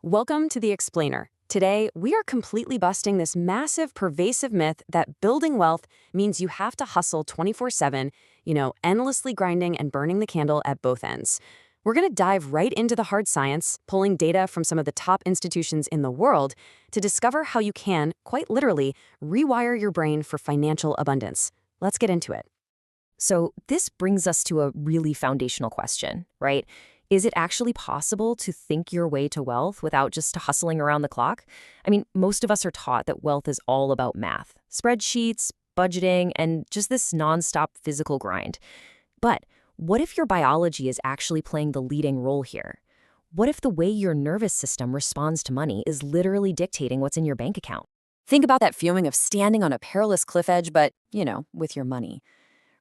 Welcome to The Explainer. Today, we are completely busting this massive, pervasive myth that building wealth means you have to hustle 24/7, endlessly grinding and burning the candle at both ends. We're going to dive right into the hard science, pulling data from some of the top institutions in the world to discover how you can, quite literally, rewire your brain for financial abundance. Let's get into it. So this brings us to a really foundational question, right? Is it actually possible to think your way to wealth without just hustling around the clock? I mean, most of us are taught that wealth is all about math, spreadsheets, budgeting, and just this nonstop physical grind. But what if your biology is actually playing the leading role here? What if the way your nervous system responds to money is literally dictating what's in your bank account? Think about that feeling of standing on a perilous cliff edge, but, with your money.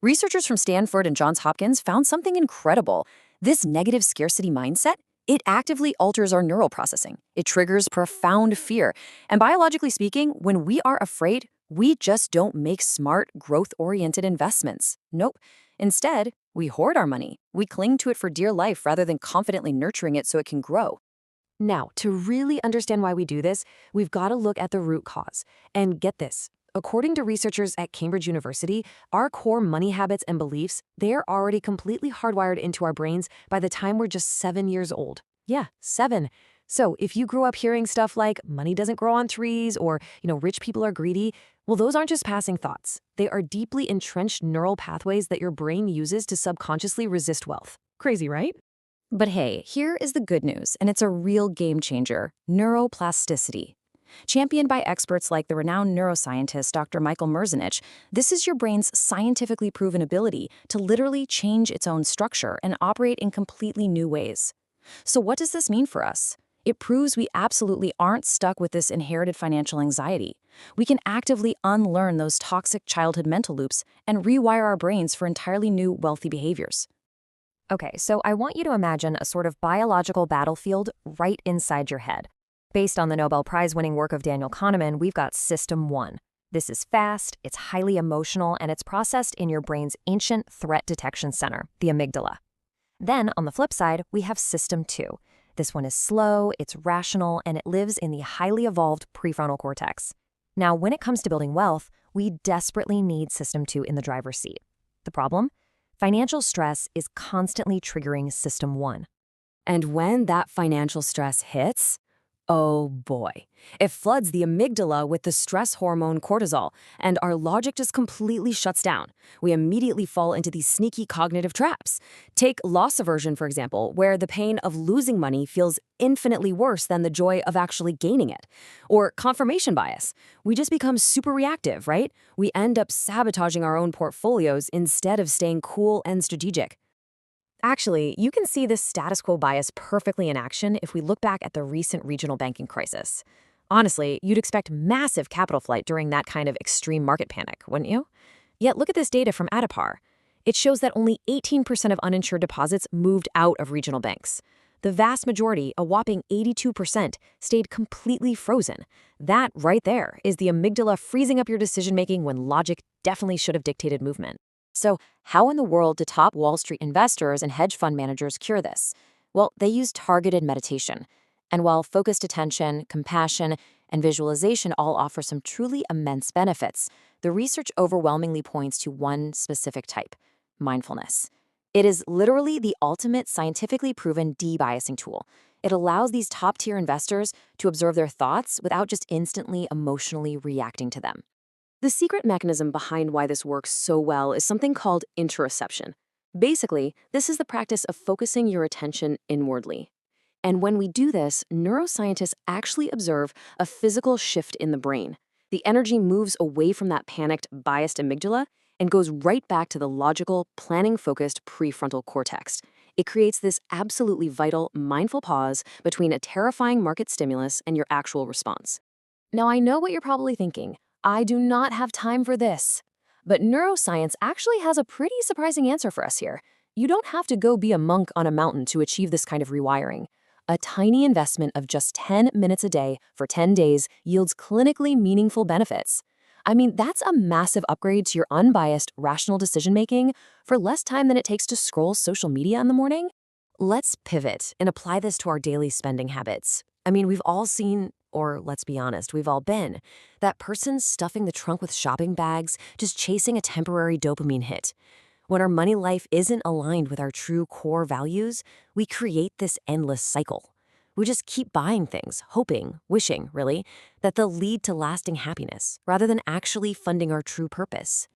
Researchers from Stanford and Johns Hopkins found something incredible. This negative scarcity mindset, it actively alters our neural processing. It triggers profound fear. And biologically speaking, when we are afraid, we just don't make smart, growth-oriented investments. Nope. Instead, we hoard our money. We cling to it for dear life rather than confidently nurturing it so it can grow. Now, to really understand why we do this, we've got to look at the root cause. And get this. According to researchers at Cambridge University, our core money habits and beliefs, they're already completely hardwired into our brains by the time we're just 7 years old. Yeah, 7. So if you grew up hearing stuff like money doesn't grow on trees or, rich people are greedy, well, those aren't just passing thoughts. They are deeply entrenched neural pathways that your brain uses to subconsciously resist wealth. Crazy, right? But hey, here is the good news, and it's a real game changer: neuroplasticity. Championed by experts like the renowned neuroscientist Dr. Michael Merzenich, this is your brain's scientifically proven ability to literally change its own structure and operate in completely new ways. So what does this mean for us? It proves we absolutely aren't stuck with this inherited financial anxiety. We can actively unlearn those toxic childhood mental loops and rewire our brains for entirely new wealthy behaviors. Okay, so I want you to imagine a sort of biological battlefield right inside your head. Based on the Nobel Prize-winning work of Daniel Kahneman, we've got System 1. This is fast, it's highly emotional, and it's processed in your brain's ancient threat detection center, the amygdala. Then, on the flip side, we have System 2. This one is slow, it's rational, and it lives in the highly evolved prefrontal cortex. Now, when it comes to building wealth, we desperately need System 2 in the driver's seat. The problem? Financial stress is constantly triggering System 1. And when that financial stress hits, oh boy, it floods the amygdala with the stress hormone cortisol, and our logic just completely shuts down. We immediately fall into these sneaky cognitive traps. Take loss aversion, for example, where the pain of losing money feels infinitely worse than the joy of actually gaining it. Or confirmation bias. We just become super reactive, right? We end up sabotaging our own portfolios instead of staying cool and strategic. Actually, you can see this status quo bias perfectly in action if we look back at the recent regional banking crisis. Honestly, you'd expect massive capital flight during that kind of extreme market panic, wouldn't you? Yet look at this data from Adipar. It shows that only 18% of uninsured deposits moved out of regional banks. The vast majority, a whopping 82%, stayed completely frozen. That right there is the amygdala freezing up your decision-making when logic definitely should have dictated movement. So how in the world do top Wall Street investors and hedge fund managers cure this? Well, they use targeted meditation. And while focused attention, compassion, and visualization all offer some truly immense benefits, the research overwhelmingly points to one specific type: mindfulness. It is literally the ultimate scientifically proven de-biasing tool. It allows these top-tier investors to observe their thoughts without just instantly emotionally reacting to them. The secret mechanism behind why this works so well is something called interoception. Basically, this is the practice of focusing your attention inwardly. And when we do this, neuroscientists actually observe a physical shift in the brain. The energy moves away from that panicked, biased amygdala and goes right back to the logical, planning-focused prefrontal cortex. It creates this absolutely vital, mindful pause between a terrifying market stimulus and your actual response. Now, I know what you're probably thinking. I do not have time for this. But neuroscience actually has a pretty surprising answer for us here. You don't have to go be a monk on a mountain to achieve this kind of rewiring. A tiny investment of just 10 minutes a day for 10 days yields clinically meaningful benefits. I mean, that's a massive upgrade to your unbiased, rational decision-making for less time than it takes to scroll social media in the morning. Let's pivot and apply this to our daily spending habits. I mean, we've all seen, or let's be honest, we've all been, that person stuffing the trunk with shopping bags, just chasing a temporary dopamine hit. When our money life isn't aligned with our true core values, we create this endless cycle. We just keep buying things, hoping, wishing, really, that they'll lead to lasting happiness, rather than actually funding our true purpose.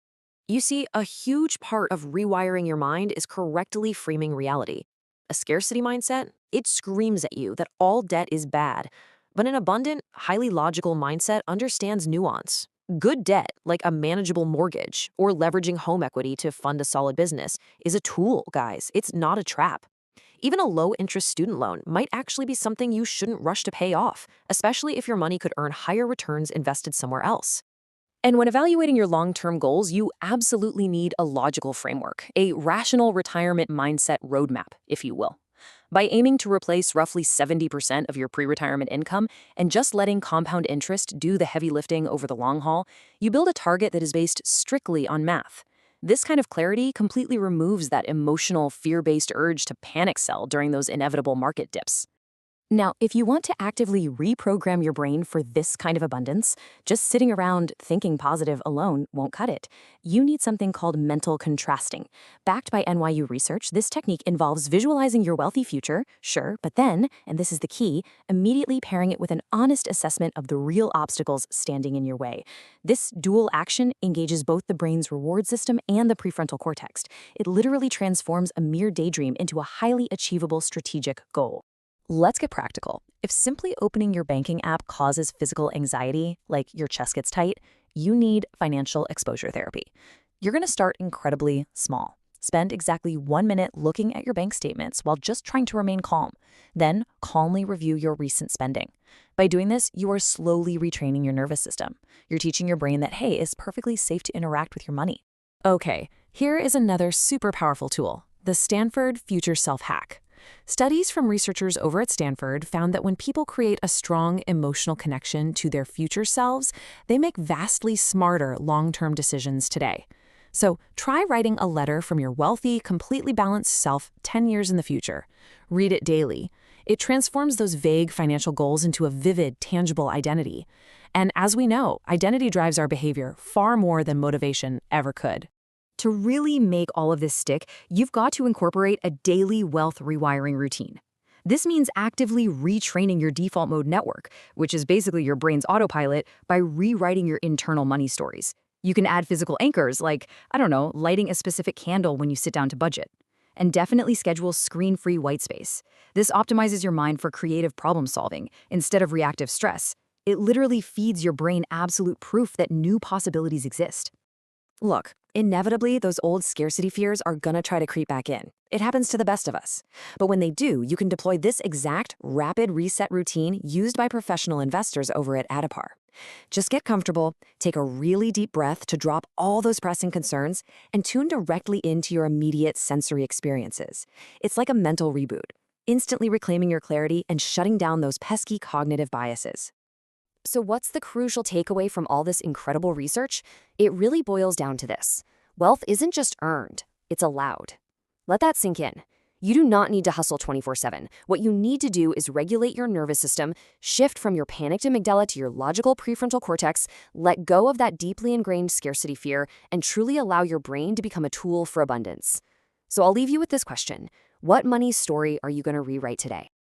You see, a huge part of rewiring your mind is correctly framing reality. A scarcity mindset, it screams at you that all debt is bad. But an abundant, highly logical mindset understands nuance. Good debt, like a manageable mortgage or leveraging home equity to fund a solid business, is a tool, guys. It's not a trap. Even a low-interest student loan might actually be something you shouldn't rush to pay off, especially if your money could earn higher returns invested somewhere else. And when evaluating your long-term goals, you absolutely need a logical framework, a rational retirement mindset roadmap, if you will. By aiming to replace roughly 70% of your pre-retirement income and just letting compound interest do the heavy lifting over the long haul, you build a target that is based strictly on math. This kind of clarity completely removes that emotional, fear-based urge to panic sell during those inevitable market dips. Now, if you want to actively reprogram your brain for this kind of abundance, just sitting around thinking positive alone won't cut it. You need something called mental contrasting. Backed by NYU research, this technique involves visualizing your wealthy future, sure, but then, and this is the key, immediately pairing it with an honest assessment of the real obstacles standing in your way. This dual action engages both the brain's reward system and the prefrontal cortex. It literally transforms a mere daydream into a highly achievable strategic goal. Let's get practical. If simply opening your banking app causes physical anxiety, like your chest gets tight, you need financial exposure therapy. You're going to start incredibly small. Spend exactly 1 minute looking at your bank statements while just trying to remain calm. Then calmly review your recent spending. By doing this, you are slowly retraining your nervous system. You're teaching your brain that, hey, it's perfectly safe to interact with your money. Okay, here is another super powerful tool, the Stanford Future Self Hack. Studies from researchers over at Stanford found that when people create a strong emotional connection to their future selves, they make vastly smarter long-term decisions today. So try writing a letter from your wealthy, completely balanced self 10 years in the future. Read it daily. It transforms those vague financial goals into a vivid, tangible identity. And as we know, identity drives our behavior far more than motivation ever could. To really make all of this stick, you've got to incorporate a daily wealth rewiring routine. This means actively retraining your default mode network, which is basically your brain's autopilot, by rewriting your internal money stories. You can add physical anchors like, I don't know, lighting a specific candle when you sit down to budget. And definitely schedule screen-free white space. This optimizes your mind for creative problem solving instead of reactive stress. It literally feeds your brain absolute proof that new possibilities exist. Look, inevitably, those old scarcity fears are gonna try to creep back in. It happens to the best of us. But when they do, you can deploy this exact rapid reset routine used by professional investors over at Adipar. Just get comfortable, take a really deep breath to drop all those pressing concerns, and tune directly into your immediate sensory experiences. It's like a mental reboot, instantly reclaiming your clarity and shutting down those pesky cognitive biases. So what's the crucial takeaway from all this incredible research? It really boils down to this. Wealth isn't just earned, it's allowed. Let that sink in. You do not need to hustle 24/7. What you need to do is regulate your nervous system, shift from your panicked amygdala to your logical prefrontal cortex, let go of that deeply ingrained scarcity fear, and truly allow your brain to become a tool for abundance. So I'll leave you with this question. What money story are you going to rewrite today?